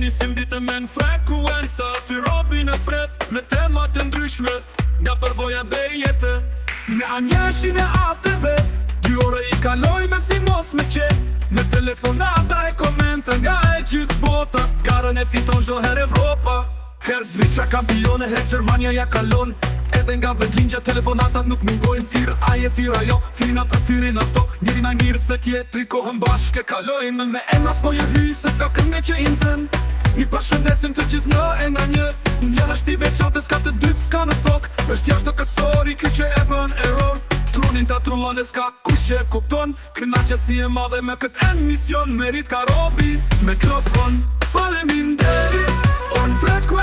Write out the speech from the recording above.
nisim ditë me në frekuenca. Ty robi në pret me temat të ndryshme nga përvoja be jetë. Me anjeshin e ATV 2 ore i kaloj me si mos me qe. Me telefonata e komente nga e gjithë bota. Garën e fiton çdo herë Evropa. Her Zvicra kampione, her Gjermania ja kalon. Edhe nga vendlingja telefonatat nuk mungojnë. Thirr aje, thirr ajo, thrinat a thirrin ato. Njëri ma mirë se tjetri kohën bashkë kalojnë. Me emras po je hy se s'ka këngë që inzen. I përshëndesim të gjithë në e nga një. Njëra është i veçantë, s'ka të dytë, s'ka në tokë. Është jashtë kësori, ky që e bën error. Trunin ta trullon e s'ka kush e kupton. Kënaqësi e madhe me këtë emision. Merit ka robi, mikrofon. Faleminderit. On frekuencë